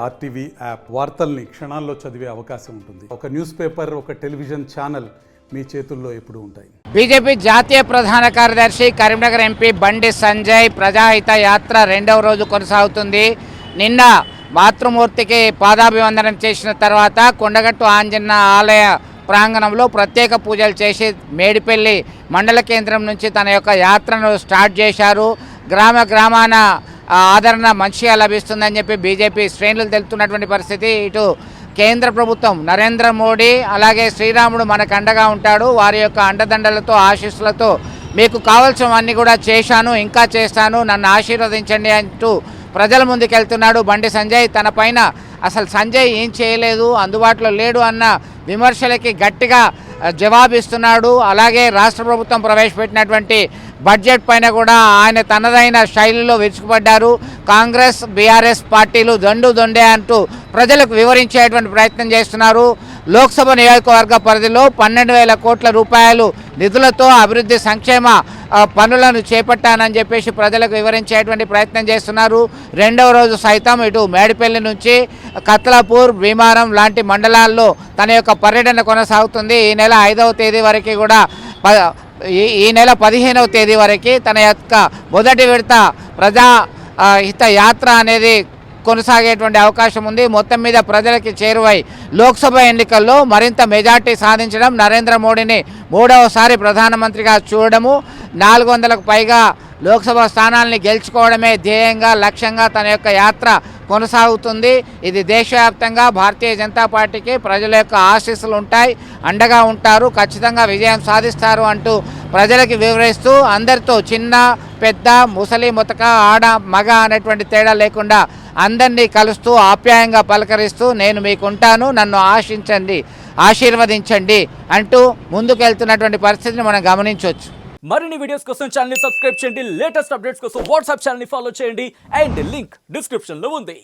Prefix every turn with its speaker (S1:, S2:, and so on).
S1: RTV app వార్తల్ని క్షణాల్లో చదివే అవకాశం ఉంటుంది. ఒక న్యూస్ పేపర్, ఒక టెలివిజన్ ఛానల్ మీ చేతుల్లో ఎప్పుడూ ఉంటాయి.
S2: బీజేపీ జాతీయ ప్రధాన కార్యదర్శి కరీంనగర్ ఎంపీ బండి సంజయ్ ప్రజాహిత యాత్ర రెండవ రోజు కొనసాగుతుంది. నిన్న మాతృమూర్తికి పాదాభివందనం చేసిన తర్వాత కొండగట్టు ఆంజన్న ఆలయ ప్రాంగణంలో ప్రత్యేక పూజలు చేసి మేడిపల్లి మండల కేంద్రం నుంచి తన యొక్క యాత్రను స్టార్ట్ చేశారు. గ్రామాన ఆదరణ మంచిగా లభిస్తుందని చెప్పి బీజేపీ శ్రేణులు తెలుపుతున్నటువంటి పరిస్థితి. ఇటు కేంద్ర ప్రభుత్వం నరేంద్ర మోడీ అలాగే శ్రీరాముడు మనకు అండగా ఉంటాడు, వారి యొక్క అండదండలతో ఆశీస్సులతో మీకు కావాల్సినవన్నీ కూడా చేశాను, ఇంకా చేస్తాను, నన్ను ఆశీర్వదించండి అంటూ ప్రజల ముందుకెళ్తున్నాడు బండి సంజయ్. తన పైన అసలు సంజయ్ ఏం చేయలేదు, అందుబాటులో లేడు అన్న విమర్శలకి గట్టిగా జవాబిస్తున్నాడు. అలాగే రాష్ట్ర ప్రభుత్వం ప్రవేశపెట్టినటువంటి బడ్జెట్ పైన కూడా ఆయన తనదైన శైలిలో విరుచుకుపడ్డారు. కాంగ్రెస్ బీఆర్ఎస్ పార్టీలు దొండే అంటూ ప్రజలకు వివరించేటువంటి ప్రయత్నం చేస్తున్నారు. లోక్సభ నియోజకవర్గ పరిధిలో 12,000 కోట్ల రూపాయలు నిధులతో అభివృద్ధి సంక్షేమ పనులను చేపట్టానని చెప్పేసి ప్రజలకు వివరించేటువంటి ప్రయత్నం చేస్తున్నారు. రెండవ రోజు సైతం ఇటు మేడిపల్లి నుంచి కత్లాపూర్, భీమారం లాంటి మండలాల్లో తన యొక్క పర్యటన కొనసాగుతుంది. ఈ నెల 5వ తేదీ వరకు కూడా ఈ నెల 15వ తేదీ వరకు తన యొక్క మొదటి విడత ప్రజా హిత యాత్ర అనేది కొనసాగేటువంటి అవకాశం ఉంది. మొత్తం మీద ప్రజలకి చేరువై లోక్సభ ఎన్నికల్లో మరింత మెజార్టీ సాధించడం, నరేంద్ర మోడీని 3వసారి ప్రధానమంత్రిగా చూడడము, 400కు పైగా లోక్సభ స్థానాల్ని గెలుచుకోవడమే ధ్యేయంగా లక్ష్యంగా తన యొక్క యాత్ర కొనసాగుతుంది. ఇది దేశవ్యాప్తంగా భారతీయ జనతా పార్టీకి ప్రజల యొక్క ఆశీస్సులు ఉంటాయి, అండగా ఉంటారు, ఖచ్చితంగా విజయం సాధిస్తారు అంటూ ప్రజలకి వివరిస్తూ అందరితో చిన్న పెద్ద ముసలి ముతక ఆడ మగ అనేటువంటి తేడా లేకుండా అందరినీ కలుస్తూ ఆప్యాయంగా పలకరిస్తూ నేను మీకుంటాను, నన్ను ఆశీర్వదించండి అంటూ ముందుకెళ్తున్నటువంటి పరిస్థితిని మనం గమనించవచ్చు.
S3: మరిన్ని వీడియోస్ కోసం ఛానల్ ని సబ్స్క్రైబ్ చేయండి, లేటెస్ట్ అప్డేట్స్ కోసం వాట్సాప్ ఛానల్ ని ఫాలో చేయండి అండ్ లింక్ డిస్క్రిప్షన్ లో ఉంది.